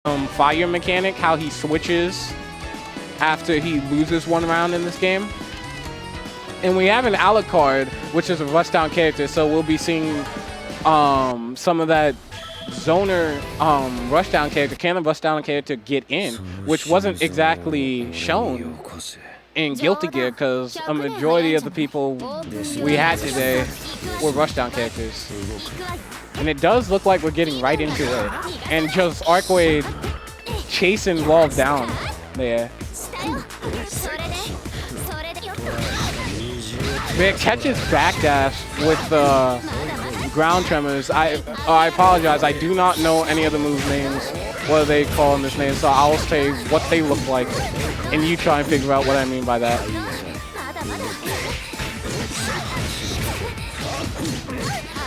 fire mechanic, how he switches after he loses one round in this game. And we have an Alucard, which is a rushdown character, so we'll be seeing some of that zoner rushdown character, can a rushdown character get in, which wasn't exactly shown in Guilty Gear, because a majority of the people we had today were rushdown characters. And it does look like we're getting right into it. And just Arcwade chasing Wolf down there. It catches backdash with the ground tremors. I apologize. I do not know any of the move names, what they call in this name, so I'll say what they look like, and you try and figure out what I mean by that.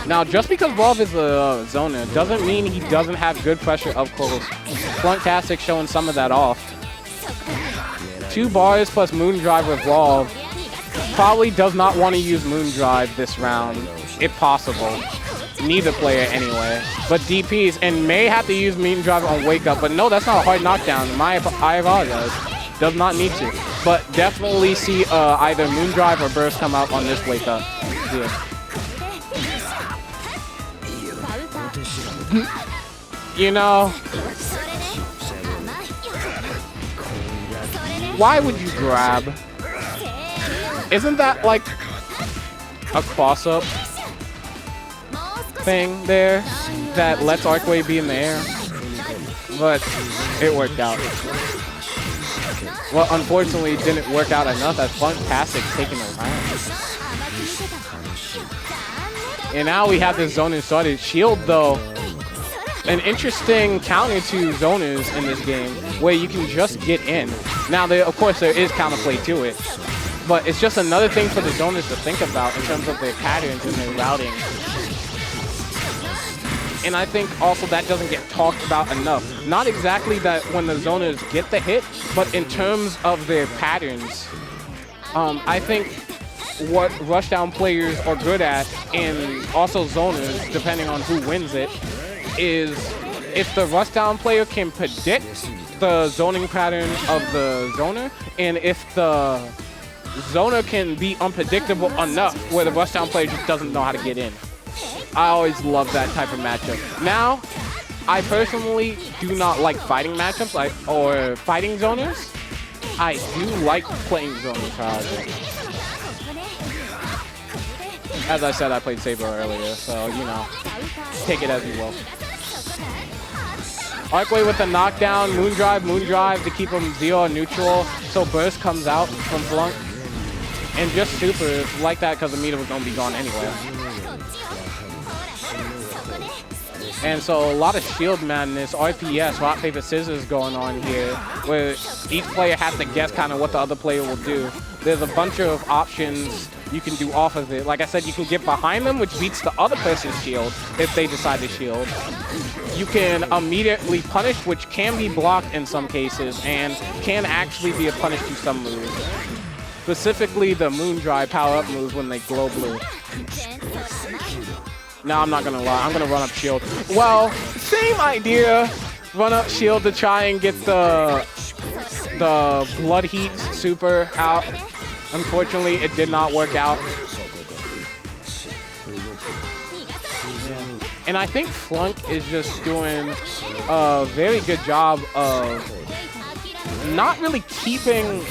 Now, just because Wolf is a zoner doesn't mean he doesn't have good pressure up close. Flunktastic showing some of that off. 2 bars plus Moondrive with Wolf. Probably does not want to use Moondrive this round, if possible. Neither player anyway. But DPs, and may have to use Moondrive on Wake Up, but no, that's not a hard knockdown. I apologize. Does not need to. But definitely see either Moondrive or Burst come out on this Wake Up. Yeah. You know, why would you grab? Isn't that like a cross-up thing there that lets Arcway be in the air? But it worked out. Well, unfortunately, it didn't work out enough as Flunktastic taking a round. And now we have this zoning started. Shield, though, an interesting counter to zoners in this game where you can just get in. Now, of course, there is counterplay to it. But it's just another thing for the zoners to think about in terms of their patterns and their routing. And I think also that doesn't get talked about enough. Not exactly that when the zoners get the hit, but in terms of their patterns. I think what rushdown players are good at, and also zoners, depending on who wins it, is if the rushdown player can predict the zoning pattern of the zoner, and if the zoner can be unpredictable enough where the rushdown player just doesn't know how to get in. I always love that type of matchup. Now, I personally do not like fighting matchups or fighting zoners. I do like playing zoners, however. As I said, I played Saber earlier, so, you know, take it as you will. Arcway with the knockdown, Moondrive to keep him 0 neutral, so Burst comes out from Flunk. And just super like that because the meter was going to be gone anyway. And so a lot of shield madness, RPS, rock, paper, scissors going on here, where each player has to guess kind of what the other player will do. There's a bunch of options you can do off of it. Like I said, you can get behind them, which beats the other person's shield if they decide to shield. You can immediately punish, which can be blocked in some cases, and can actually be a punish to some moves. Specifically the Moondrive power-up moves when they glow blue. No, I'm not gonna lie. I'm gonna run up shield. Well, same idea. Run up shield to try and get the blood heat super out. Unfortunately, it did not work out. And I think Flunk is just doing a very good job of not really keeping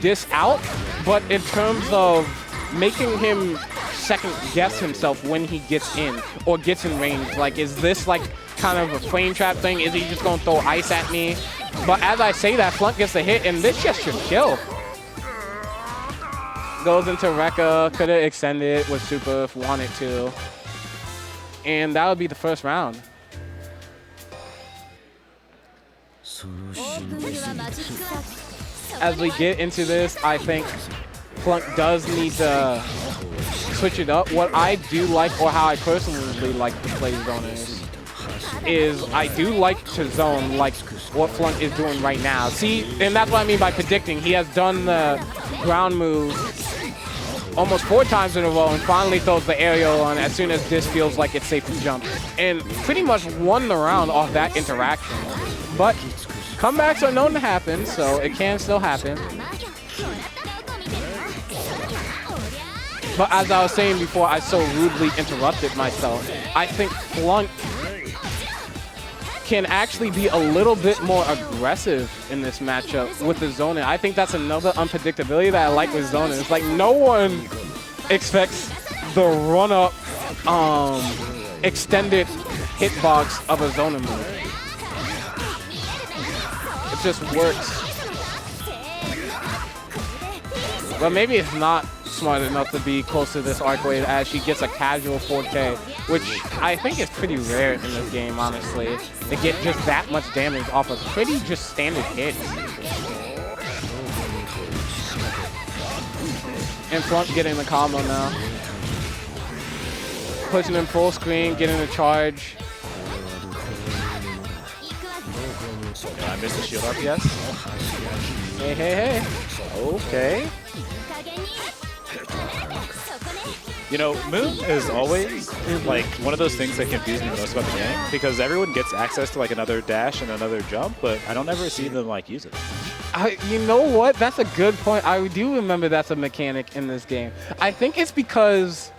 this out, but in terms of making him second guess himself when he gets in or gets in range. Like, is this like kind of a flame trap thing? Is he just gonna throw ice at me? But as I say that, Flunk gets the hit, and this just should kill. Goes into Rekka, could have extended with super if wanted to. And that would be the first round. As we get into this, I think Flunk does need to switch it up. What I do like, or how I personally like to play zoners, is I do like to zone like what Flunk is doing right now. See, and that's what I mean by predicting. He has done the ground move almost 4 times in a row and finally throws the aerial on as soon as this feels like it's safe to jump. And pretty much won the round off that interaction. But comebacks are known to happen, so it can still happen. But as I was saying before, I so rudely interrupted myself. I think Flunk can actually be a little bit more aggressive in this matchup with the Zona. I think that's another unpredictability that I like with Zona. It's like no one expects the run-up extended hitbox of a Zona move. It just works. But maybe it's not smart enough to be close to this arc wave as she gets a casual 4K, which I think is pretty rare in this game, honestly, to get just that much damage off of pretty just standard hits. And Flunk getting the combo now. Pushing him full screen, getting the charge. I missed the shield RPS. Hey, hey, hey. Okay. You know, Moon is always like one of those things that confuse me most about the game because everyone gets access to like another dash and another jump, but I don't ever see them like use it. You know what? That's a good point. I do remember that's a mechanic in this game. I think it's because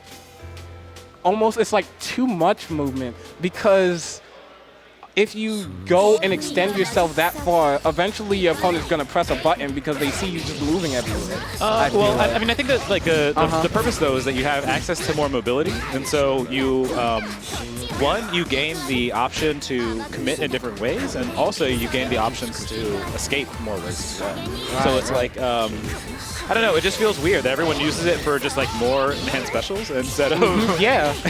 almost it's like too much movement because if you go and extend yourself that far, eventually your opponent's going to press a button because they see you just moving everywhere. I mean, I think that like the purpose though is that you have access to more mobility, and so you one, you gain the option to commit in different ways, and also you gain the options to escape more ways as well. Right, so it's like I don't know, it just feels weird that everyone uses it for just like more enhanced specials instead of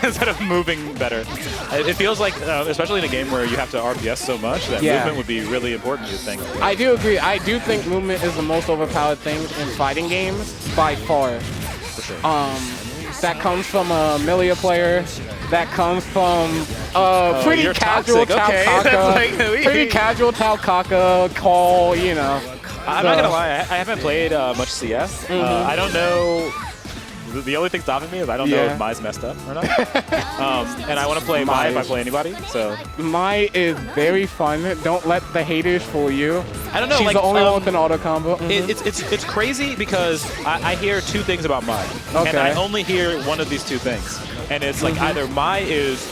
instead of moving better. It feels like, especially in a game where you have to RPS so much, that movement would be really important, you'd think. I do agree. I do think movement is the most overpowered thing in fighting games by far. For sure. That comes from a Melia player. That comes from pretty casual Taukaka. Pretty casual Taukaka call, you know. I'm not gonna lie, I haven't played much CS. I don't know. The only thing stopping me is I don't know if Mai's messed up or not. And I want to play Mai if I play anybody. So Mai is very fun. Don't let the haters fool you. I don't know. She's like, the only one with an auto combo. It's crazy because I hear 2 things about Mai, and I only hear one of these 2 things, and it's like either Mai is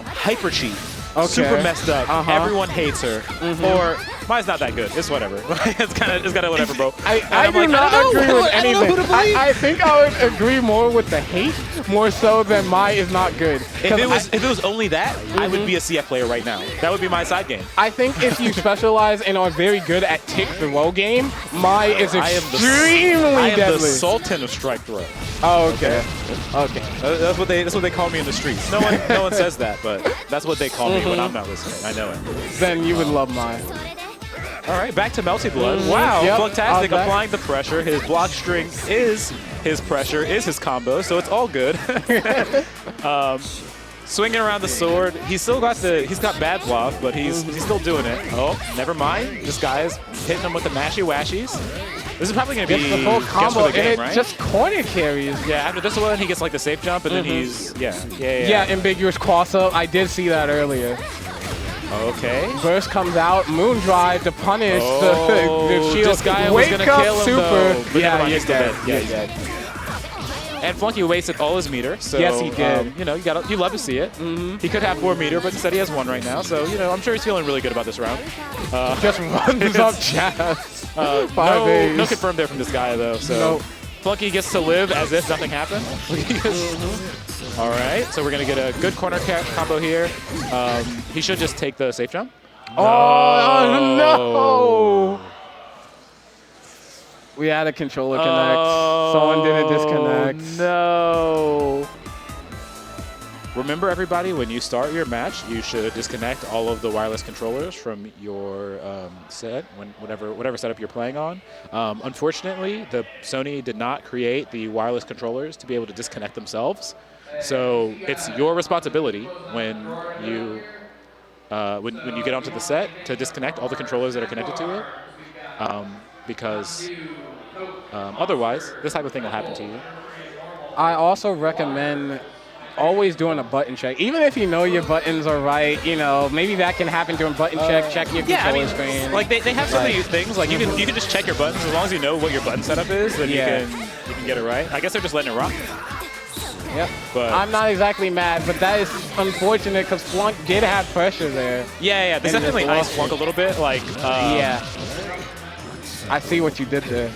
hyper cheap, super messed up, everyone hates her, or Mai's not that good. It's whatever. it's kind of whatever, bro. I do not agree with anything. I think I would agree more with the hate more so than Mai is not good. If it was only that, I would be a CF player right now. That would be my side game. I think if you specialize and are very good at tick throw game, Mai is extremely deadly. I am the Sultan of strike throw. Oh, okay. That's what they call me in the streets. No one says that, but that's what they call me when I'm not listening. I know it. Then you would love Mai. All right, back to Melty Blood. Wow, fantastic, applying the pressure. His block string is his pressure, is his combo, so it's all good. Swinging around the sword. He's got bad bluff, but he's still doing it. Oh, never mind. This guy is hitting him with the mashy washies. This is probably going to be the full combo, the game, and it right? just corner carries. Yeah, after this one, he gets like the safe jump, and then he's ambiguous cross up. I did see that earlier. Okay. Burst comes out, moon drive to punish the shield. This guy was gonna kill him, though. Yeah, he's dead. Yeah, he's dead. And Flunky wasted all his meter, so yes, he did. You know, you love to see it. He could have 4 meter, but instead he has 1 right now. So you know, I'm sure he's feeling really good about this round. Just runs up Jazz. No confirmed there from this guy though. So Flunky gets to live as if nothing happened. All right, so we're gonna get a good corner combo here. He should just take the safe jump. Oh no! We had a controller connect. Someone didn't disconnect. No. Remember, everybody, when you start your match, you should disconnect all of the wireless controllers from your set, whatever setup you're playing on. Unfortunately, Sony did not create the wireless controllers to be able to disconnect themselves. So it's your responsibility when you get onto the set to disconnect all the controllers that are connected to it, because otherwise this type of thing will happen to you. I also recommend always doing a button check. Even if you know your buttons are right, you know, maybe that can happen during button check, checking your controller screen. Like they have so many things. Like you can just check your buttons as long as you know what your button setup is, then you can get it right. I guess they're just letting it rock. Yep. But I'm not exactly mad, but that is unfortunate because Flunk did have pressure there. Yeah. This definitely iced Flunk a little bit. Like yeah. I see what you did there.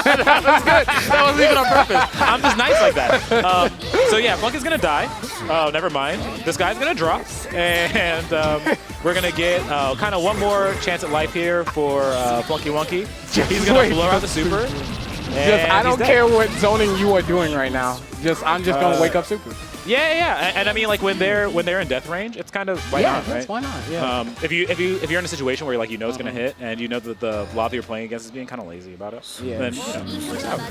That was good. That wasn't even on purpose. I'm just nice like that. So yeah, Flunk is gonna die. Oh, never mind. This guy's gonna drop, and we're gonna get kind of one more chance at life here for Flunky Wonky. He's gonna blow out the super. I don't care what zoning you are doing right now. I'm just gonna wake up super. Yeah. And I mean, like when they're in death range, it's kind of why not, right? Why not? Yeah. If you're in a situation where you know it's gonna hit and you know that the lobby you're playing against is being kind of lazy about it, then it works out.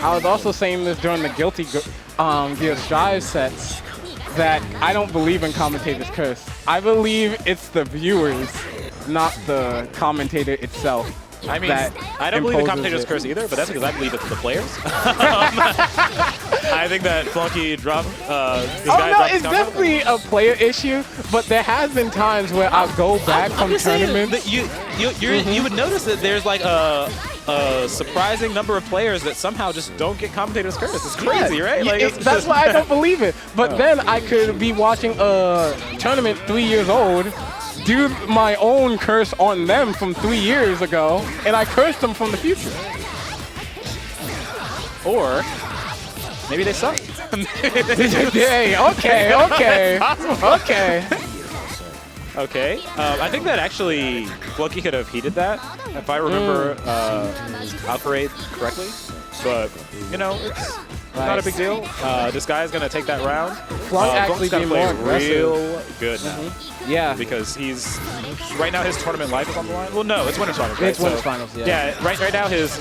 I was also saying this during the Guilty Gear Strive sets that I don't believe in commentator's curse. I believe it's the viewers, not the commentator itself. I mean, I don't believe the commentator's curse either, but that's because I believe it's the players. I think that Flunky dropped. It's definitely a player issue, but there has been times where I'll go back from tournaments. You would notice that there's like a surprising number of players that somehow just don't get commentator's curse. It's crazy, right? Like, that's why I don't believe it. But then I could be watching a tournament 3 years old, do my own curse on them from 3 years ago, and I curse them from the future. Or maybe they suck. Hey, okay. Okay. I think that actually Flunky could have heated that, if I remember operate correctly. But, you know, it's not a big deal. This guy's going to take that round. Flunk actually got to play more real good now. Yeah. Because right now his tournament life is on the line. Well, no, it's Winners Finals, right? It's Winners Finals, yeah. Yeah, right now his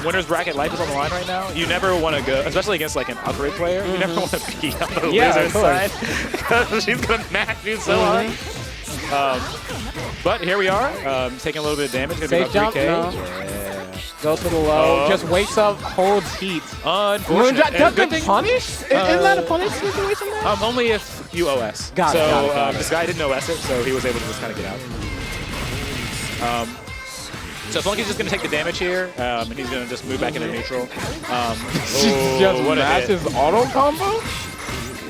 Winners Bracket life is on the line right now. You never want to go, especially against like an upgrade player, you never want to be on the loser's side. Because she's going to mash you so hard. But here we are, taking a little bit of damage. Safe jump, no. Go to the low, just wakes up, holds heat. Unfortunate. Does it punish? Isn't that a punish situation there? Only if you OS. Got it. This guy didn't OS it, so he was able to just kind of get out. So Flunky's just going to take the damage here, and he's going to just move back into neutral. Just matches auto combo?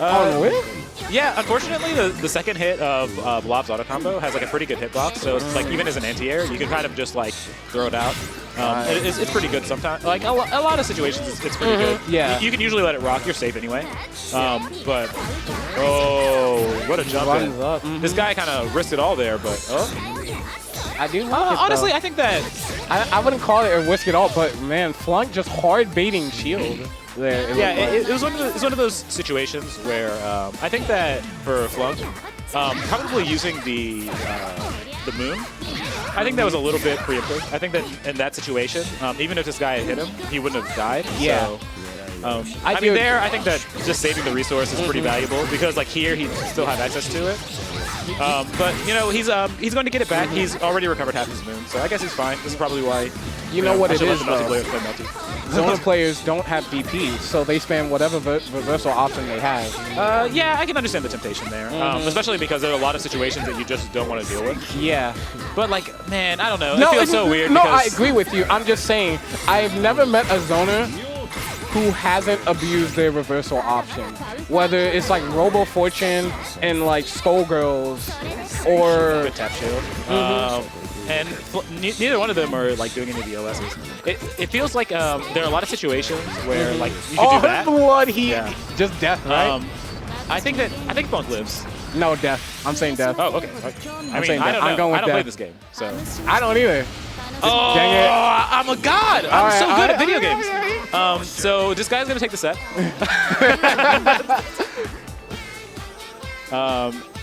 On whip? Yeah, unfortunately, the second hit of Blob's auto combo has like a pretty good hitbox, so it's like even as an anti-air, you can kind of just like throw it out. It's pretty good sometimes. Like a lot of situations, it's pretty good. Yeah. You can usually let it rock. You're safe anyway. But what a jump in. This guy kind of risked it all there, but I do like it, honestly, though. I think that I wouldn't call it a risk at all, but man, Flunk just hard baiting shield. There, it was one of those situations where I think that for Flunk, probably using the moon, I think that was a little bit preemptive. I think that in that situation, even if this guy had hit him, he wouldn't have died. Yeah. So, I think that just saving the resource is pretty valuable because like here he still have access to it. But you know he's going to get it back. He's already recovered half his moon, so I guess he's fine. This is probably why. You know what it is though. Melty. Zona players don't have DP, so they spam whatever reversal option they have. Yeah, I can understand the temptation there, especially because there are a lot of situations that you just don't want to deal with. Yeah. But like, man, I don't know. It feels so weird. No, I agree with you. I'm just saying, I've never met a zoner who hasn't abused their reversal option. Whether it's like Robo Fortune and like Skullgirls or good tap shield. And neither one of them are like doing any of the OSs. It feels like there are a lot of situations where like you can do that. Blood heat, just death, right? I think Flunk lives. No, death. I'm saying death. Oh, okay. I mean, I don't know. I don't play this game, so I don't either. Dang it. I'm a god. I'm so good at video games. So this guy's gonna take the set.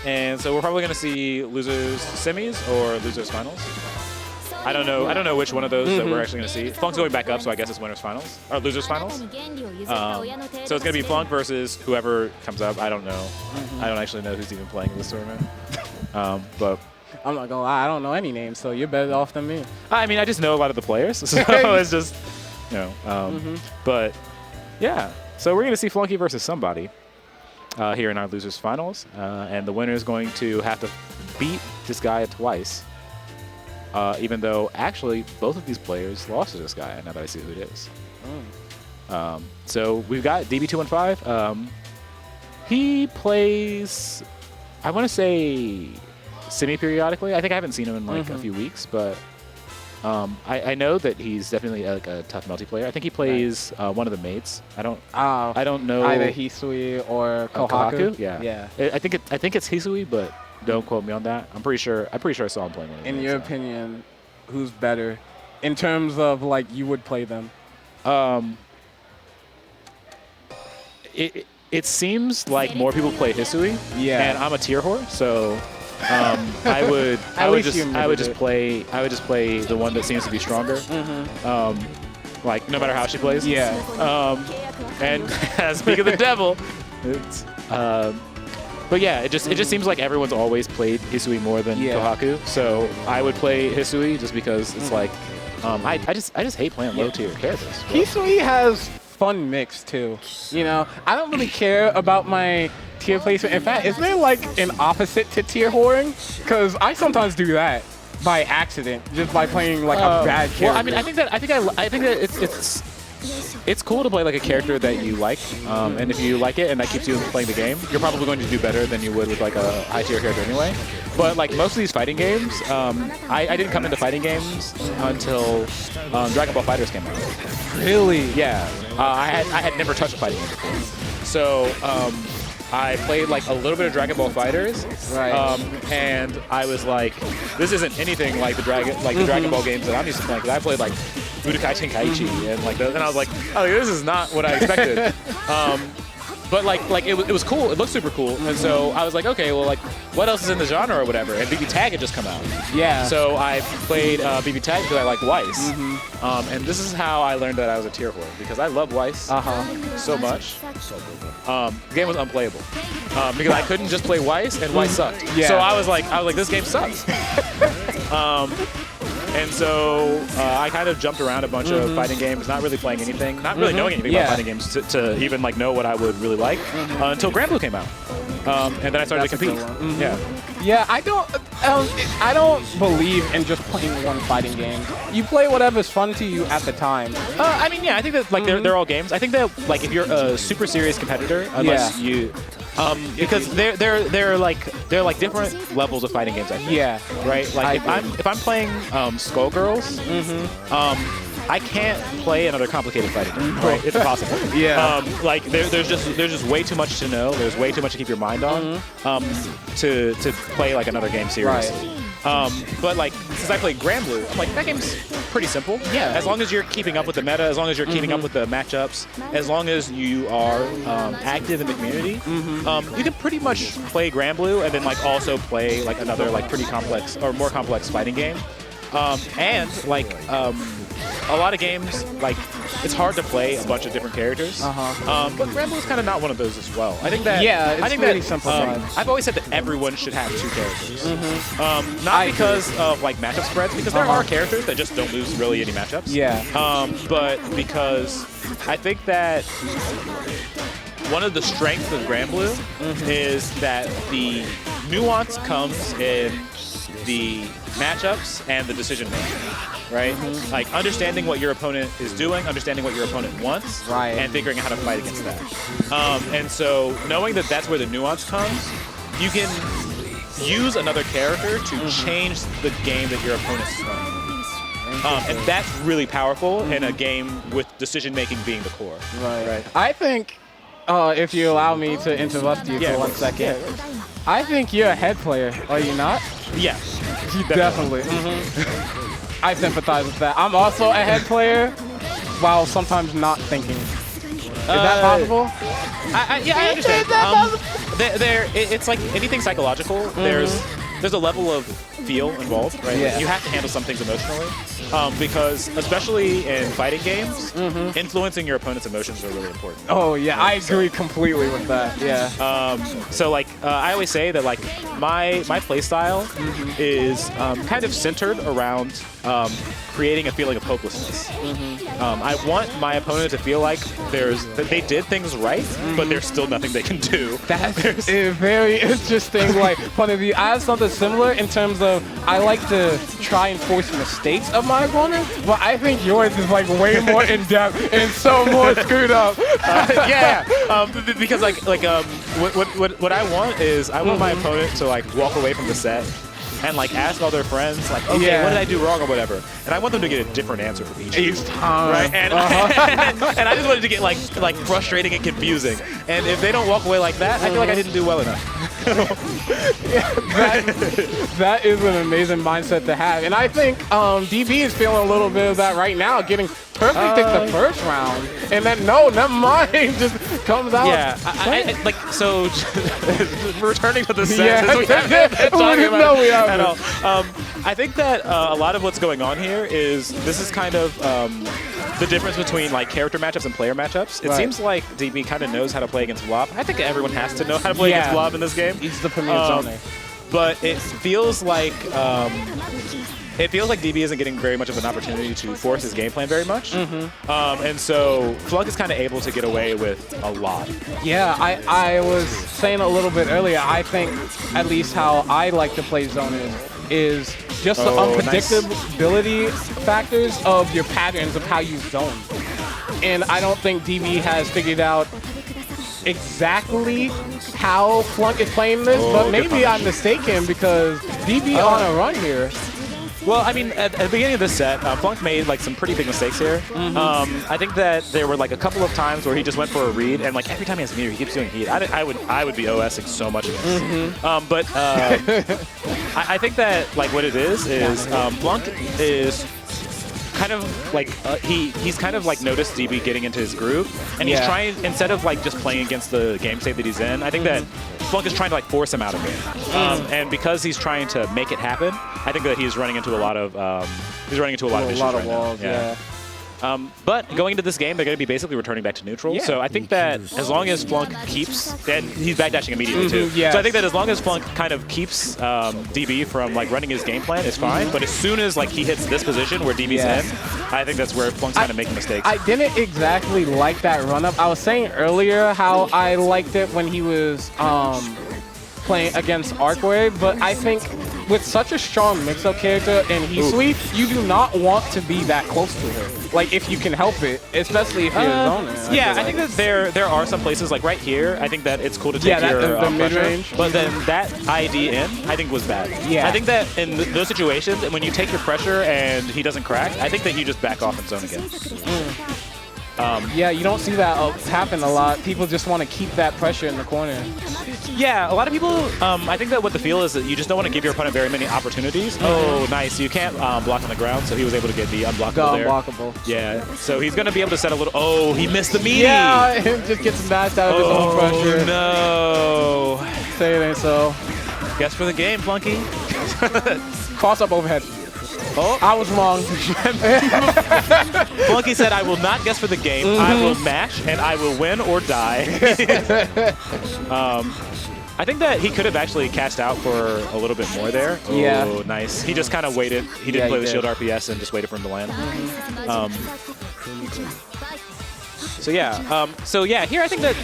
And so we're probably going to see losers semis or losers finals. I don't know which one of those that we're actually going to see. Flunk's going back up, so I guess it's winners finals or losers finals. So it's going to be Flunk versus whoever comes up. I don't know. I don't actually know who's even playing this tournament. But I'm not gonna lie, I don't know any names, so you're better off than me. I mean, I just know a lot of the players, so it's just, you know. But Yeah. So we're going to see Flunky versus somebody here in our losers finals, and the winner is going to have to beat this guy twice. Even though actually both of these players lost to this guy. Now that I see who it is. So we've got DB215. He plays, I want to say, semi-periodically. I think I haven't seen him in like a few weeks, but I know that he's definitely like a tough multiplayer. I think he plays one of the mates. I don't know either Hisui or Kohaku. Yeah. I think it's Hisui, but don't quote me on that. I'm pretty sure I saw him playing one of the In mates, your opinion, who's better in terms of like you would play them? It seems like more people play Hisui. Yeah. And I'm a tier whore, so I would just play the one that seems to be stronger. Like no matter how she plays. Yeah. And speak of the devil, it's but yeah, it just seems like everyone's always played Hisui more than Kohaku. So I would play Hisui just because it's like I just hate playing low tier characters. Hisui has fun mix too. You know, I don't really care about my tier placement. In fact, is there like an opposite to tier whoring? Because I sometimes do that by accident, just by playing like a bad character. Well, I mean, I think that it's cool to play like a character that you like, and if you like it and that keeps you playing the game, you're probably going to do better than you would with like a high tier character anyway. But like most of these fighting games, I didn't come into fighting games until Dragon Ball FighterZ came out. Really? Yeah. I had never touched a fighting game before. So I played like a little bit of Dragon Ball FighterZ, and I was like, this isn't anything like the Dragon Ball games that I'm used to playing. Because I played like Budokai Tenkaichi and like and I was like, oh, this is not what I expected. But like it was cool. It looked super cool, and so I was like, okay, well, like what else is in the genre or whatever? And BB Tag had just come out. Yeah. So I played BB Tag because I like Weiss, and this is how I learned that I was a tier whore because I love Weiss so much. The game was unplayable because I couldn't just play Weiss, and Weiss sucked. Yeah. So I was like, this game sucks. And so I kind of jumped around a bunch of fighting games, not really playing anything, not really knowing anything about fighting games to even like know what I would really like until Granblue came out, and then I started to compete. Yeah, I don't believe in just playing one fighting game. You play whatever's fun to you at the time. I mean, yeah, I think that like they're all games. I think that like if you're a super serious competitor, unless you. Because they're like different levels of fighting games. I think. Yeah. Right. Like if I'm playing Skullgirls, I can't play another complicated fighting game. Right. It's impossible. Yeah. Like there's just way too much to know. There's way too much to keep your mind on. To play like another game seriously. Right. But like since I played Granblue, I'm like that game's pretty simple. Yeah. As long as you're keeping up with the meta, as long as you're keeping up with the matchups, as long as you are active in the community, you can pretty much play Granblue and then like also play like another like pretty complex or more complex fighting game. And like a lot of games, like it's hard to play a bunch of different characters. But Granblue is kind of not one of those as well. I think that it's really simplified. I've always said that everyone should have 2 characters. Not because of like matchup spreads, because there are characters that just don't lose really any matchups. Yeah. But because I think that one of the strengths of Granblue is that the nuance comes in the matchups and the decision making, right? Like understanding what your opponent is doing, understanding what your opponent wants, and figuring out how to fight against that. And so knowing that that's where the nuance comes, you can use another character to change the game that your opponent's playing. And that's really powerful in a game with decision making being the core. Right. I think, if you allow me to interrupt you for 1 second, I think you're a head player, are you not? Yeah. Definitely. I sympathize with that. I'm also a head player, while sometimes not thinking. Is that possible? Yeah, I understand. Is that possible? It's like anything psychological. There's a level of feel involved, right? Yeah. You have to handle some things emotionally, because especially in fighting games, influencing your opponent's emotions are really important. Oh yeah, I agree completely with that. Yeah. So like I always say that like my play style is kind of centered around creating a feeling of hopelessness. I want my opponent to feel like that they did things right, but there's still nothing they can do. That's a very interesting point of view. I have something similar in terms of I like to try and force mistakes of my opponent, but I think yours is like way more in depth and so more screwed up. Because what I want is I want my opponent to like walk away from the set and like ask all their friends like, okay, what did I do wrong or whatever, and I want them to get a different answer from each time, right? And and I just wanted to get like frustrating and confusing, and if they don't walk away like that, I feel like I didn't do well enough. That is an amazing mindset to have, and I think DB is feeling a little bit of that right now, getting perfect in the first round, and then never mind, just comes out. Yeah, so returning to the set, we haven't been talking about it at all. I think that a lot of what's going on here is this is kind of the difference between like character matchups and player matchups. It seems like DB kind of knows how to play against Blob. I think everyone has to know how to play against Blob in this game. He's the premier zoner. But it feels like DB isn't getting very much of an opportunity to force his game plan very much. And so Flunk is kind of able to get away with a lot. Yeah, I was saying a little bit earlier, I think at least how I like to play zoners is just the unpredictability factors of your patterns of how you zone. And I don't think DB has figured out exactly how Flunk is playing this, but maybe I'm mistaken because DB on a run here. Well, I mean, at the beginning of this set, Flunk made like some pretty big mistakes here. I think that there were like a couple of times where he just went for a read, and like every time he has a meter, he keeps doing heat. I would be OSing so much of this. I think that like what it is Flunk is kind of like he's kind of like noticed DB getting into his groove, and he's trying, instead of like just playing against the game state that he's in, I think that Flunk is trying to like force him out of it. And because he's trying to make it happen, I think that he's running into a lot of issues right walls, now. But going into this game, they're going to be basically returning back to neutral. So I think that as long as Flunk keeps, and he's backdashing immediately too. So I think that as long as Flunk kind of keeps DB from like running his game plan, it's fine. But as soon as like he hits this position where DB's in, I think that's where Flunk's kind of making mistakes. I didn't exactly like that run up. I was saying earlier how I liked it when he was playing against Arcway, but I think with such a strong mix-up character and Hisui, you do not want to be that close to her. Like, if you can help it, especially if you're a zoner. Yeah, I think that there are some places, like right here, I think that it's cool to take your mid-range. But then that ID in, I think, was bad. Yeah. I think that in those situations, when you take your pressure and he doesn't crack, I think that you just back off and zone again. Yeah, you don't see that happen a lot. People just want to keep that pressure in the corner. Yeah, a lot of people, I think that what the feel is that you just don't want to give your opponent very many opportunities. Oh, nice. You can't block on the ground, so he was able to get the unblockable there. Unblockable. Yeah, so he's going to be able to set a little... Oh, he missed the meaty! Yeah, it just gets mashed out of his own pressure. No. Say it ain't so. Guess for the game, Flunky. Cross up overhead. Oh, I was wrong. Flunky said, I will not guess for the game. I will mash, and I will win or die. I think that he could have actually cast out for a little bit more there. Yeah. Oh, nice. He just kind of waited. He didn't play the shield RPS and just waited for him to land. So yeah, here I think that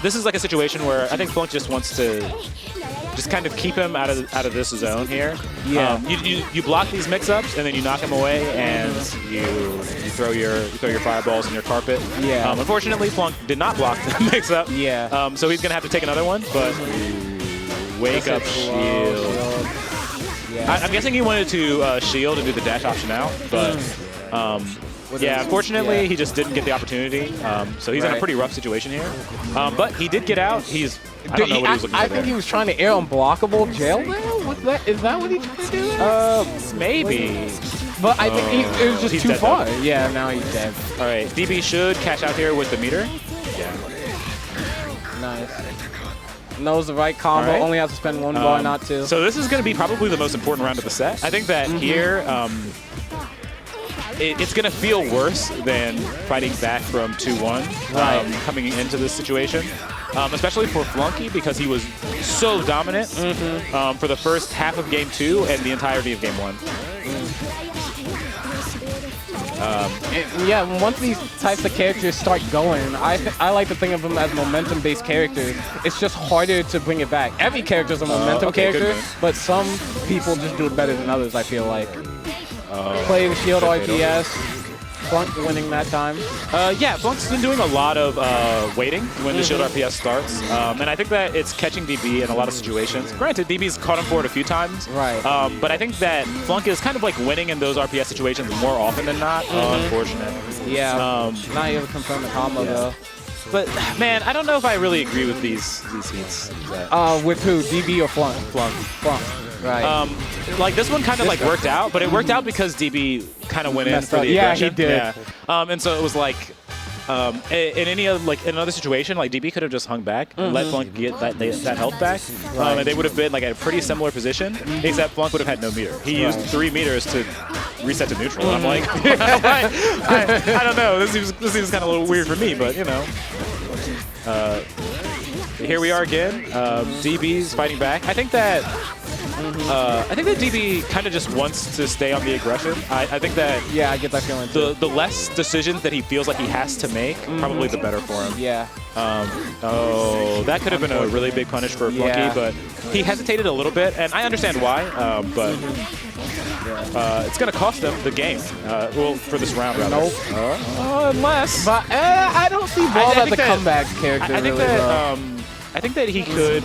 this is like a situation where I think Flunk just wants to just kind of keep him out of this zone here. Yeah. You block these mix-ups and then you knock him away and you throw your fireballs in your carpet. Yeah. Unfortunately, Flunk did not block the mix-up. Yeah. So he's gonna have to take another one, but wake up shield. Yeah. I'm guessing he wanted to shield and do the dash option out, but. Yeah, unfortunately, he just didn't get the opportunity. So he's in a pretty rough situation here. But he did get out. I don't know what he was looking for. I think he was trying to air unblockable jail there? Is that what he tried to do? Maybe. But I think it was just too far. Though. Yeah, now he's dead. All right, DB should cash out here with the meter. Yeah. Nice. Knows the right combo, only has to spend one bar, not two. So this is going to be probably the most important round of the set. I think that here... it's going to feel worse than fighting back from 2-1 coming into this situation. especially for Flunky because he was so dominant for the first half of Game 2 and the entirety of Game 1. Yeah, once these types of characters start going, I like to think of them as momentum-based characters. It's just harder to bring it back. Every character is a momentum character, but some people just do it better than others, I feel like. Playing Shield RPS, Flunk winning that time. Yeah, Flunk's been doing a lot of waiting when the Shield RPS starts, and I think that it's catching DB in a lot of situations. Granted, DB's caught him for it a few times, right? But I think that Flunk is kind of like winning in those RPS situations more often than not. Unfortunate. Yeah. Not able to confirm the combo though. But man, I don't know if I really agree with these heats. With who? DB or Flunk? Flunk. Right. Like this one kind of like worked out, but it worked out because DB kind of went in for the aggression. Yeah, he did. Yeah. And so it was like in any other in another situation, like DB could have just hung back and let Flunk get that health back, and they would have been like at a pretty similar position, except Flunk would have had no meter. He used 3 meters to reset to neutral. And I'm like, I don't know. This seems kind of a little weird for me, but you know. Here we are again. DB's fighting back. I think that DB kind of just wants to stay on the aggression. I think that I get that feeling too. The less decisions that he feels like he has to make, probably the better for him. Yeah. Oh, that could have been a really big punish for Flunky, but he hesitated a little bit, and I understand why. But it's going to cost him the game. Well, for this round, rather. Nope. Unless. But I don't see Ball as a comeback character. I think that he could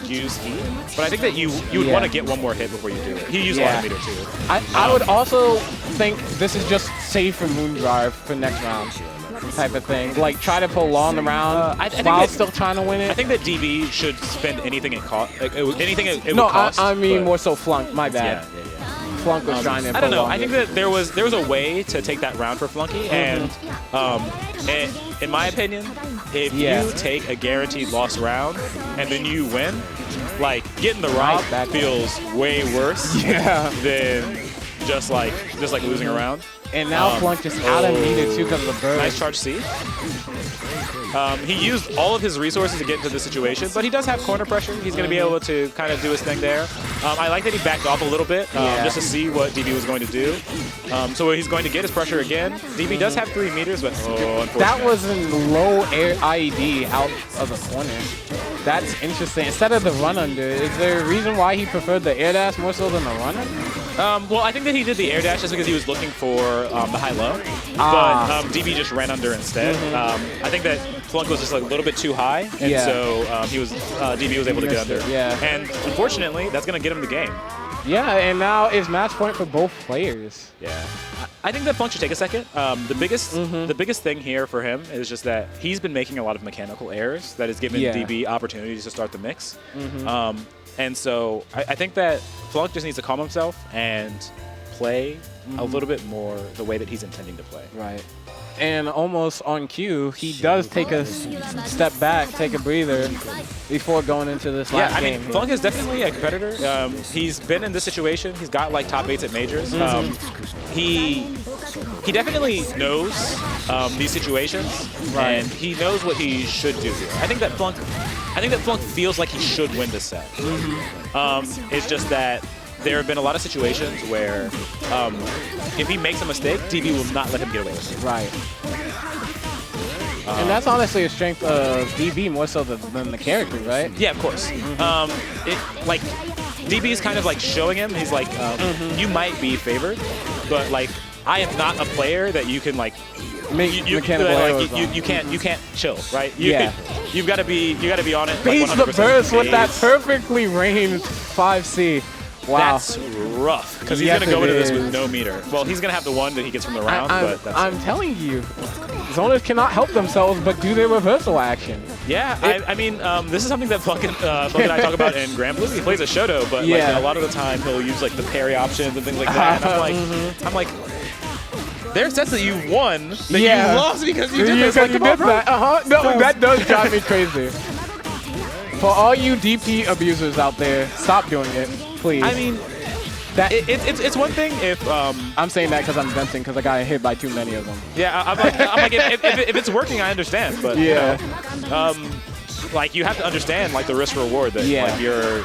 use heat, but I think that you would want to get one more hit before you do it. He used a lot of meter too. I would also think this is just save for Moondrive for next round type of thing. Like try to prolong the round while still trying to win it. I think that DB should spend anything it cost. Like, anything it would no, cost. I mean more so Flunk. My bad. Yeah. Flunk was trying to. I don't know. I think that there was a way to take that round for Flunky, and in my opinion, if you take a guaranteed loss round and then you win, like getting the rob feels way worse than just like losing a round. And now Flunk just out of meter too because of the burst. Nice charge C. He used all of his resources to get into this situation, but he does have corner pressure. He's going to be able to kind of do his thing there. I like that he backed off a little bit just to see what DB was going to do. So he's going to get his pressure again. DB does have 3 meters, but unfortunately. That was in low air IED out of the corner. That's interesting. Instead of the run under, is there a reason why he preferred the air dash more so than the run under? Well, I think that he did the air dash just because he was looking for the high-low, but DB just ran under instead. I think that Flunk was just like a little bit too high, and so DB was able to get under. And unfortunately, that's going to get him the game. Yeah, and now it's match point for both players. Yeah, I think that Flunk should take a second. The biggest thing here for him is just that he's been making a lot of mechanical errors that has given DB opportunities to start the mix. And so I think that Flunk just needs to calm himself and play a little bit more the way that he's intending to play. Right. And almost on cue, he does take a step back, take a breather before going into this last game. I mean, Flunk is definitely a competitor. He's been in this situation. He's got like top 8s at majors. He definitely knows these situations, and he knows what he should do here. I think that Flunk feels like he should win this set. It's just that there have been a lot of situations where if he makes a mistake, DB will not let him get away with it. Right. And that's honestly a strength of DB more so than the character, right? Yeah, of course. Like DB is kind of like showing him. He's like, you might be favored, but like I am not a player that you can like. You can't chill, right? You've got to be on it. Beats like the burst with that perfectly ranged 5C. Wow. That's rough, because he's going to go into this with no meter. Well, he's going to have the one that he gets from the round, but that's I'm telling you, zoners cannot help themselves but do their reversal action. Yeah, I mean, this is something that Flunk and I talk about in Grand Blue. He plays a Shoto, but like, a lot of the time he'll use like the parry options and things like that. And I'm like, there are sets that you won that you lost because you did this. Like, come on, bro. No, that does drive me crazy. For all you DP abusers out there, stop doing it, please. I mean, it's one thing if I'm saying that because I'm venting because I got hit by too many of them. Yeah, I'm like if it's working, I understand, but you know, like you have to understand like the risk reward that like you're.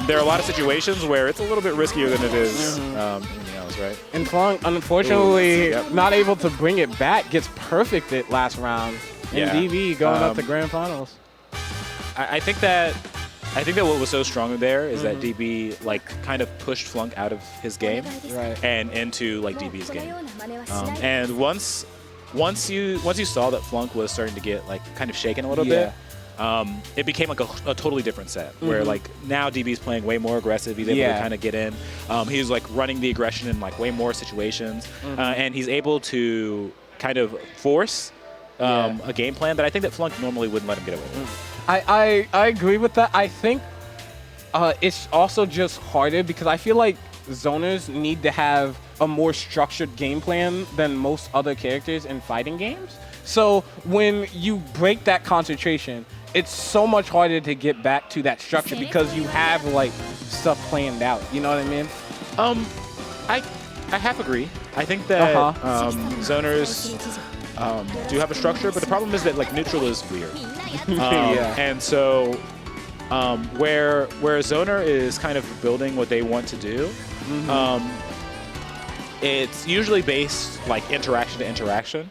There are a lot of situations where it's a little bit riskier than it is anything else, right? And Flunk, unfortunately, not able to bring it back, gets perfected last round in DB going up to grand finals. I think that what was so strong there is that DB like kind of pushed Flunk out of his game and into like DB's game. And once you saw that Flunk was starting to get like kind of shaken a little bit. It became like a totally different set where like now DB's playing way more aggressive. He's able to kind of get in. He's like running the aggression in like way more situations, and he's able to kind of force a game plan that I think that Flunk normally wouldn't let him get away with. I agree with that. I think it's also just harder because I feel like zoners need to have a more structured game plan than most other characters in fighting games. So when you break that concentration, it's so much harder to get back to that structure because you have like stuff planned out. You know what I mean? I half agree. I think that zoners do have a structure, but the problem is that like neutral is weird. And so where a zoner is kind of building what they want to do, it's usually based like interaction to interaction.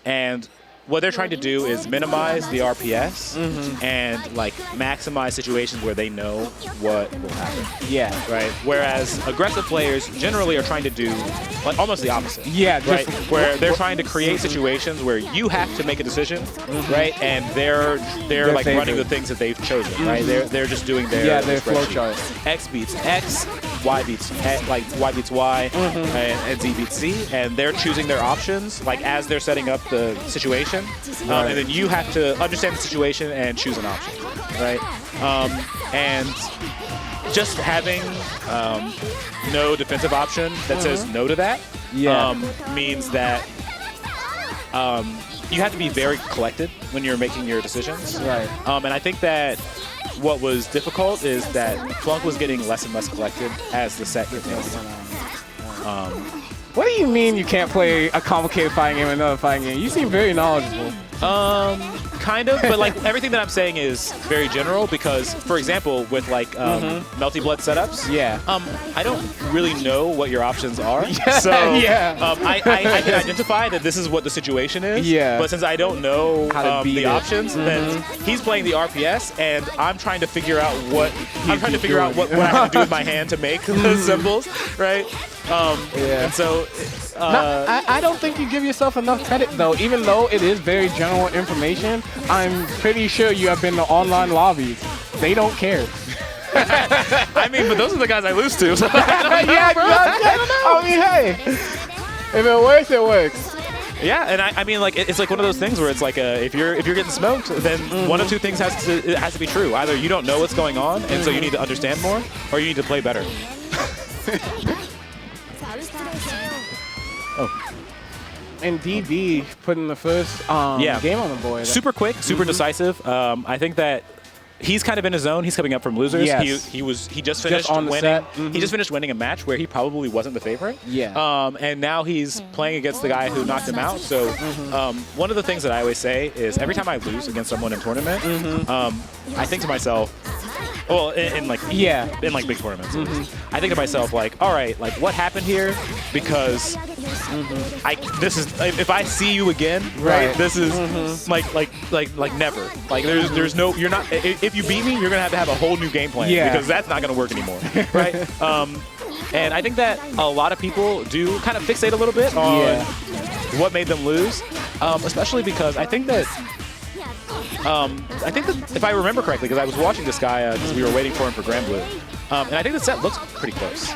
And what they're trying to do is minimize the RPS and like maximize situations where they know what will happen. Right. Whereas aggressive players generally are trying to do like almost the opposite. Right. Where they're trying to create situations where you have to make a decision, right? And they're like running the things that they've chosen, right? They're just doing their flow chart. X beats X, Y beats Y beats Y, and Z beats Z, and they're choosing their options like as they're setting up the situation. And then you have to understand the situation and choose an option, right? And just having no defensive option that says no to that means that you have to be very collected when you're making your decisions. And I think that what was difficult is that Flunk was getting less and less collected as the set continued. What do you mean you can't play a complicated fighting game and another fighting game? You seem very knowledgeable. Kind of, but like everything that I'm saying is very general because, for example, with like Melty Blood setups, I don't really know what your options are. So I can identify that this is what the situation is. But since I don't know the options, then he's playing the RPS, and I'm trying to figure out what I have to do with my hand to make the symbols, right? And so I don't think you give yourself enough credit though. Even though it is very general information, I'm pretty sure you have been to online lobbies. They don't care. I mean, but those are the guys I lose to. So I mean, hey, if it works, it works. Yeah, and I mean, like it's like one of those things where it's like if you're getting smoked, then one of two things has to be true. Either you don't know what's going on, and so you need to understand more, or you need to play better. And DB putting the first game on the board. Super quick, super decisive. I think that he's kind of in his zone. He's coming up from losers. He just finished winning. He just finished winning a match where he probably wasn't the favorite. And now he's playing against the guy who knocked him out. So one of the things that I always say is every time I lose against someone in tournament, I think to myself, well, in like big tournaments, I think to myself like, all right, like what happened here? Because this is if I see you again, right? This is like never. Like there's no, you're not. If you beat me, you're gonna have a whole new game plan because that's not gonna work anymore, right? And I think that a lot of people do kind of fixate a little bit on what made them lose, especially because I think that if I remember correctly, because I was watching this guy because we were waiting for him for Grand Blue, and I think the set looks pretty close.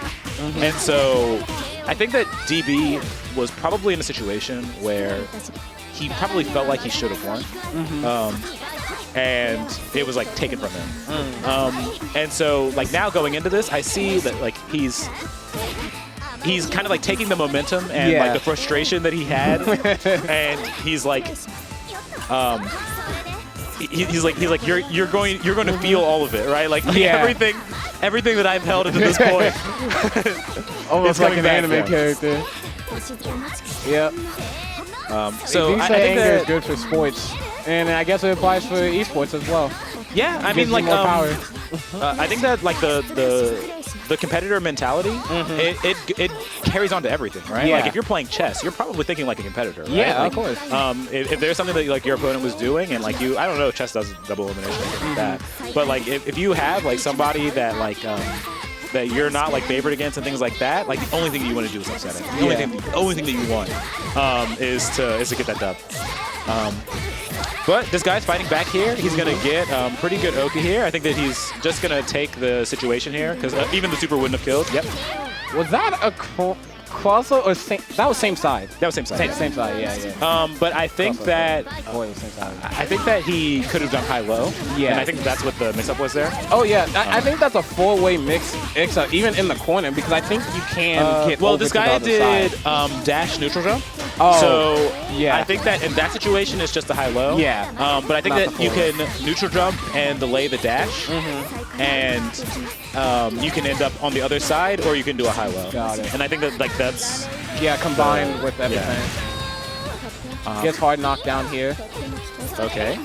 And so I think that DB was probably in a situation where he probably felt like he should have won, and it was like taken from him. And so like now going into this, I see that like he's kind of like taking the momentum and like the frustration that he had, and he's like. He's like you're going to feel all of it, right? Like everything that I've held to this point. Almost like an anime character. Yep. So I think anger that is good for sports And I guess it applies for esports as well. Yeah, I mean, Gives you like, more power. I think that like the competitor mentality, it carries on to everything, right? Yeah. Like if you're playing chess, you're probably thinking like a competitor, right? Yeah, like, of course. If there's something that like your opponent was doing, and like I don't know if chess does double elimination or anything like that, but like if you have like somebody that like that you're not like favored against and things like that, like the only thing that you want to do is upset it. The only thing that you want is to get that dub. But this guy's fighting back here. He's going to get pretty good Oki here. I think that he's just going to take the situation here because even the super wouldn't have killed. Yep. Was that a crossover or same? That was same side. That was same side. Same side, yeah. But I think that Boy, same side. I think that he could have done high-low. Yeah. And I think that's what the mix-up was there. Oh yeah, I think that's a four-way mix even in the corner because I think you can get. Well, over this to the guy other did side. dash neutral jump. Oh, so yeah. I think that in that situation it's just a high-low. Yeah. But I think Not that the you forward. can neutral jump and delay the dash, and you can end up on the other side, or you can do a high-low. Got it. And I think that like that's combined with everything. Gets hard knocked down here. okay.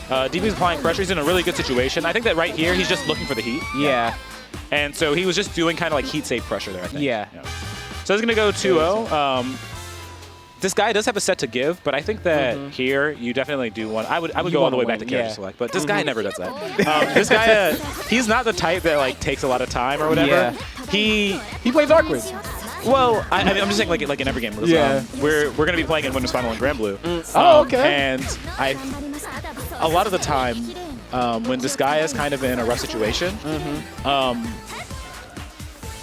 DB's applying pressure. He's in a really good situation. I think that right here he's just looking for the heat. Yeah. And so he was just doing kind of like heat safe pressure there, I think. Yeah. So he's going to go 2-0. This guy does have a set to give, but I think that here you definitely do want. I would go all the way back to character select, but this guy never does that. This guy, he's not the type that like takes a lot of time or whatever. Yeah. He plays awkward. well, I mean, I'm just saying like in every game. Because, Yeah. we're going to be playing in Winners Final and Grand Blue. Oh, okay. And a lot of the time when this guy is kind of in a rough situation,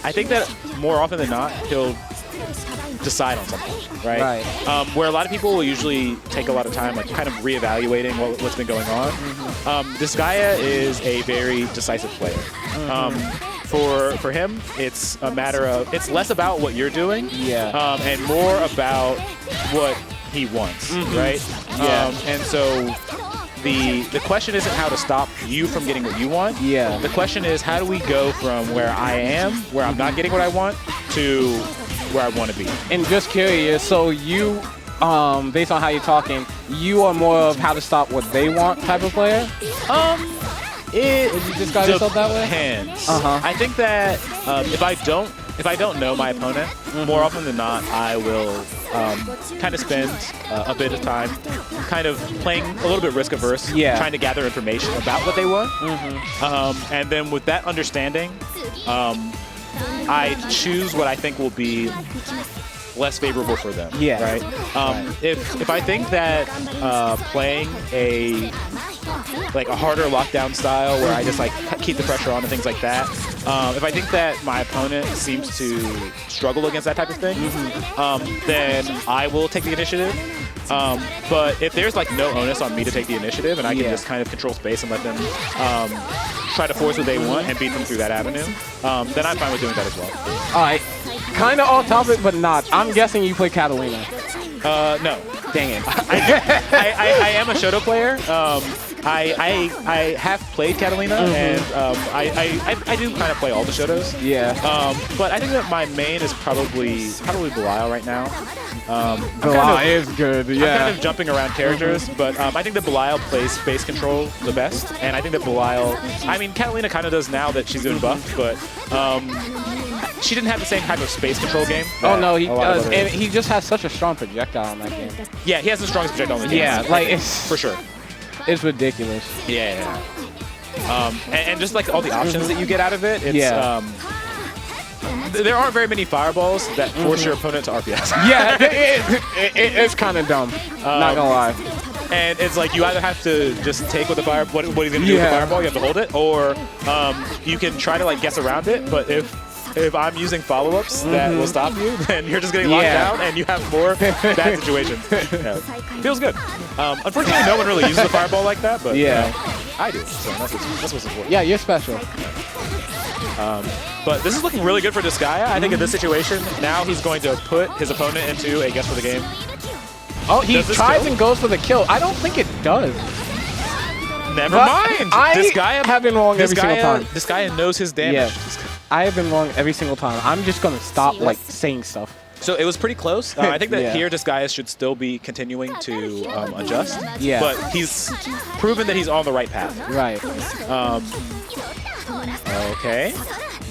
I think that more often than not he'll decide on something, right? Where a lot of people will usually take a lot of time, like kind of reevaluating what's been going on. This guy is a very decisive player. For him, it's a matter of it's less about what you're doing, and more about what he wants, right? And so the question isn't how to stop you from getting what you want. The question is how do we go from where I am, where I'm not getting what I want, to where I want to be. And just curious, so you, based on how you're talking, you are more of how to stop what they want type of player? It Would you describe yourself that way? depends. I think that if I don't know my opponent, more often than not, I will kind of spend a bit of time kind of playing a little bit risk averse, trying to gather information about what they want. And then with that understanding, I choose what I think will be less favorable for them. Right. If I think that playing a harder lockdown style where I just like keep the pressure on and things like that, if I think that my opponent seems to struggle against that type of thing, then I will take the initiative. But if there's like no onus on me to take the initiative and I can just kind of control space and let them try to force what they want and beat them through that avenue, then I'm fine with doing that as well. All right. Kind of off topic, but not. I'm guessing you play Catalina. No. Dang it. I am a Shoto player. I have played Catalina, and I do kind of play all the Shotos. But I think that my main is probably Belial right now. Belial is good, I'm kind of jumping around characters, but I think that Belial plays space control the best, and I think that Belial, I mean, Catalina kind of does now that she's been buffed, but she didn't have the same type of space control game. Oh no, he does, and he just has such a strong projectile in that game. Yeah, he has the strongest projectile in the game. Yeah, like it's for sure. It's ridiculous. Yeah. And just like all the options that you get out of it, it's there aren't very many fireballs that force your opponent to RPS. It's kind of dumb. Not gonna lie. And it's like you either have to just take what what he's gonna do with the fireball, you have to hold it, or you can try to like guess around it. But if I'm using follow-ups that will stop you, then you're just getting locked down and you have more bad situations. Feels good. Unfortunately, no one really uses the fireball like that, but I do. So that's what's important. Yeah, you're special. But this is looking really good for this guy. I think in this situation, now he's going to put his opponent into a guess for the game. Oh, he tries and goes for the kill. I don't think it does. Never mind. This guy have been wrong every single time. This guy knows his damage. I have been wrong every single time. I'm just gonna stop like saying stuff. So it was pretty close. I think that Yeah. here Disguise should still be continuing to adjust. Yeah. But he's proven that he's on the right path. Right. Okay.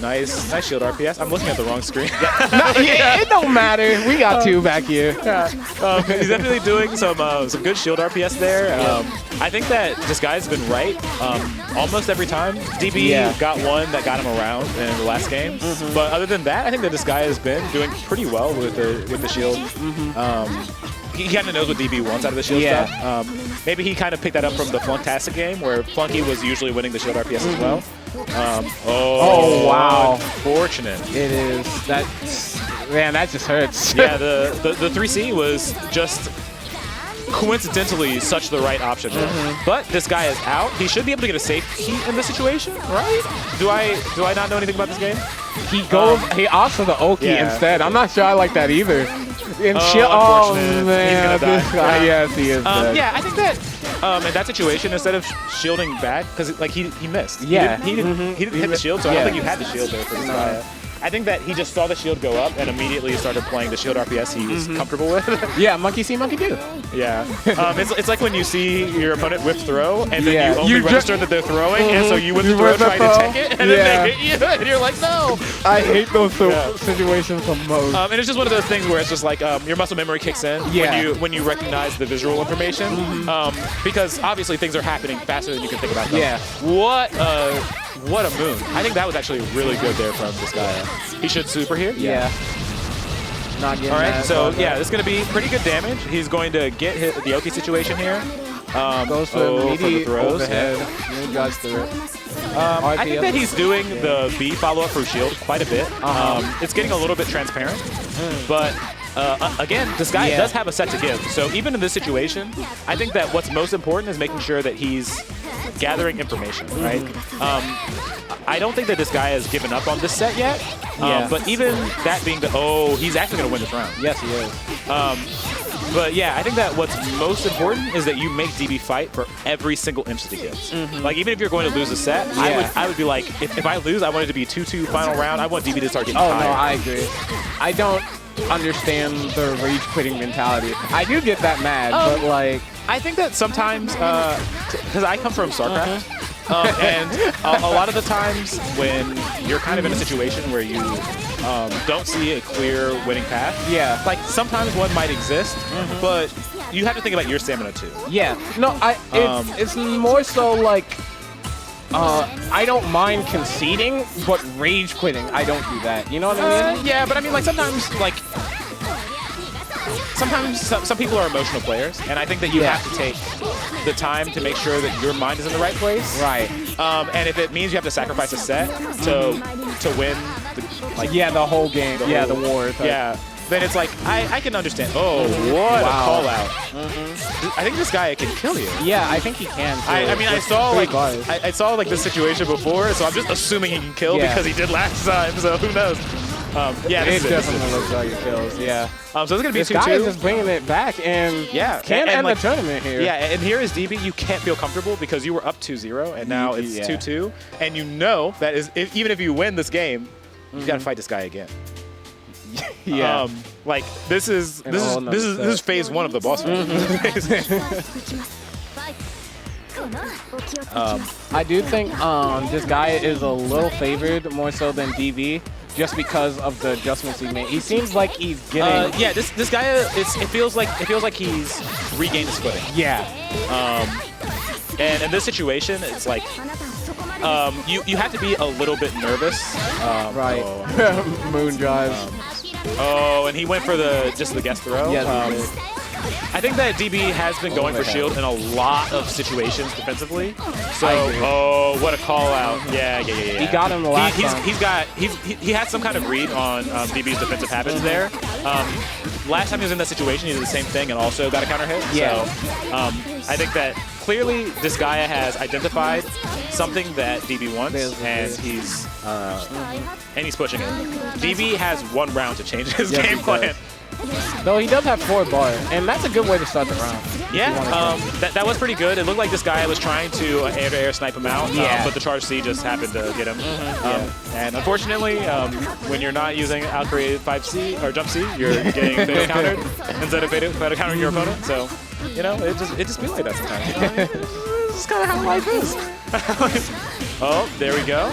Nice shield RPS. I'm looking at the wrong screen. It don't matter. We got two back here. He's definitely doing some good shield RPS there. I think that Disguise has been right almost every time. DB got one that got him around in the last game. But other than that, I think that Disguise has been doing pretty well with the shield. He kind of knows what DB wants out of the shield stuff. Maybe he kind of picked that up from the Flunktastic game, where Flunky was usually winning the shield RPS as well. Oh, wow. Unfortunate. It is. Man, that just hurts. Yeah, the 3C was just coincidentally such the right option. But this guy is out. He should be able to get a safe heat in this situation, right? Do I not know anything about this game? He goes. He opts for the Oki instead. I'm not sure I like that either. And unfortunate. Man, He's gonna this die. guy, yes, he is. Yeah, I think that in that situation, instead of shielding back, because like he missed. Yeah. He didn't hit the shield, so I don't think you had the shield there for this guy. I think that he just saw the shield go up and immediately started playing the shield RPS he was comfortable with. Yeah, monkey see, monkey do. Yeah. It's like when you see your opponent whip throw, and then you only You register that they're throwing, and so you whip the throw, try to take it, and then they hit you, and you're like, no. I hate those situations the most. And it's just one of those things where it's just like your muscle memory kicks in when you recognize the visual information, because obviously things are happening faster than you can think about them. Yeah. What a moon. I think that was actually really good there from this guy. He should super here. Yeah. Not getting All right, that. so yeah, this is going to be pretty good damage. He's going to get hit the Oki situation here. Goes for the throws. overhead. No dodge through it. I think that he's doing the B follow-up for shield quite a bit. It's getting a little bit transparent, but again, this guy does have a set to give. So even in this situation, I think that what's most important is making sure that he's gathering information, right? I don't think that this guy has given up on this set yet. But even that being he's actually going to win this round. Yes, he is. But yeah, I think that what's most important is that you make DB fight for every single inch that he gets. Like even if you're going to lose a set, I would be like, if I lose, I want it to be 2-2 final round. I want DB to start getting tired. No, I agree. I don't understand the rage quitting mentality. I do get that mad, but like I think that sometimes, because I come from StarCraft, and a lot of the times when you're kind of in a situation where you don't see a clear winning path, like sometimes one might exist, but you have to think about your stamina too. Yeah. No, it's more so like I don't mind conceding, but rage quitting, I don't do that. You know what I mean? Yeah, but I mean like sometimes some people are emotional players, and I think that you have to take the time to make sure that your mind is in the right place. Right. And if it means you have to sacrifice a set to win, the whole game. The war. Then it's like I can understand. Oh, what a call out! I think this guy can kill you. Yeah, I think he can. Too. I mean, I saw like this situation before, so I'm just assuming he can kill because he did last time. So who knows? It definitely looks like it kills. Yeah. So it's gonna be 2-2. This guy is just bringing it back and can end the tournament here. Yeah, and here is DB. You can't feel comfortable because you were up 2-0, and now it's 2-2, and you know that even if you win this game, you gotta fight this guy again. Like this is phase 1 of the boss fight. I do think this guy is a little favored more so than DB, just because of the adjustments he made. He seems like he's getting. This guy. It feels like he's regained his footing. Yeah. And in this situation, it's like you have to be a little bit nervous. Right. Moon drives. And he went for just the guest throw. I think that DB has been going for shield in a lot of situations defensively. So, what a call out. Yeah. He got him the last time. He had some kind of read on DB's defensive habits there. Last time he was in that situation, he did the same thing and also got a counter hit. Yeah. So, I think that clearly this guy has identified something that DB wants, and he's pushing it. DB has 1 round to change his game plan. Though he does have 4 bars, and that's a good way to start the round. Yeah, that was pretty good. It looked like this guy was trying to air-to-air snipe him out, but the charge C just happened to get him. And unfortunately, when you're not using out-created 5C or jump C, you're getting fatal countered instead of fatal countering your opponent. So, you know, it just feels like that sometimes. You know? This is kind of how life is. Oh, there we go.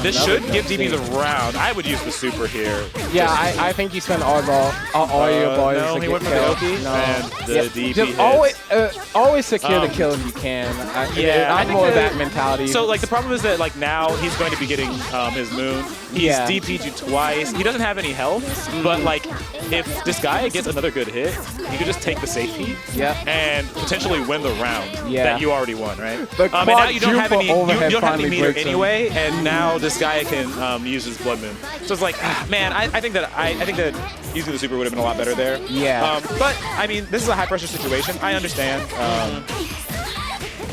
This should give DBs a round. I would use the super here. Yeah, I think you spend all your balls. No, he went for the Oki, and the DP just hits. always secure the kill if you can. I'm more of that mentality. So, like, the problem is that, like, now he's going to be getting his moon. He's DP'd you twice. He doesn't have any health, but, like, if this guy gets another good hit, you could just take the safety and potentially win the round that you already won, right? And now you don't have any meter anyway, and now this guy can use his blood moon. So it's like, man, I think that using the super would have been a lot better there. Yeah. But I mean, this is a high pressure situation. I understand.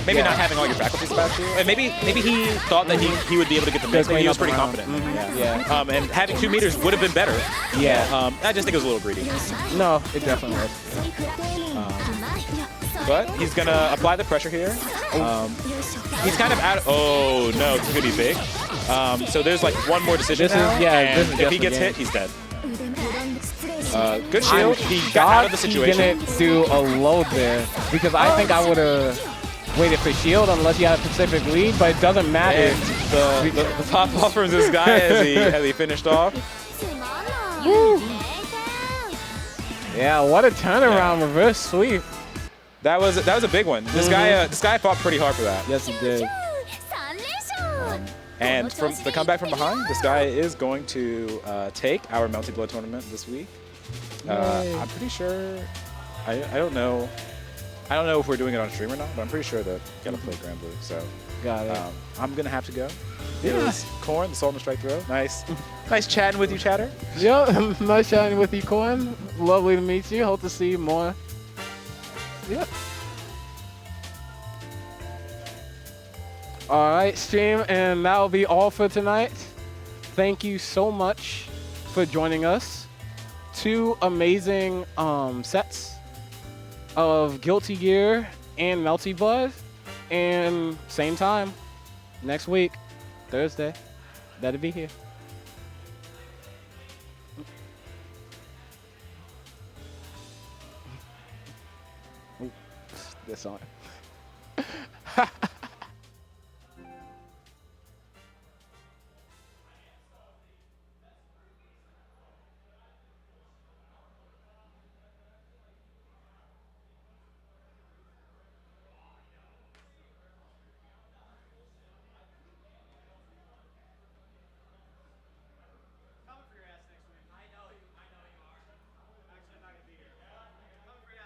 Maybe not having all your faculties about you, and maybe he thought that he would be able to get the mix. He was pretty confident. And having 2 meters would have been better. I just think it was a little greedy. No, it definitely was. But he's gonna apply the pressure here. He's kind of out. Oh no, it's gonna be big. So there's like one more decision now, and if he gets hit, he's dead. Good shield. He got out of the situation. He didn't do a load there because I think I would have waited for shield unless you had a specific lead, but it doesn't matter. The pop off from this guy as he finished off. Woo. Yeah, what a turnaround reverse sweep. That was a big one. This guy fought pretty hard for that. Yes, he did. And from the comeback from behind, this guy is going to take our Melty Blood tournament this week. I'm pretty sure. I don't know. I don't know if we're doing it on stream or not, but I'm pretty sure that you gotta play Grand Blue. So got it. I'm gonna have to go. It was Corn, the Salt and Strike throw. Nice chatting with you, Chatter. Yeah, nice chatting with you, Corn. Lovely to meet you. Hope to see you more. Yep. All right, stream, and that'll be all for tonight. Thank you so much for joining us. 2 amazing sets of Guilty Gear and Melty Blood, and same time next week, Thursday. Better be here. This on.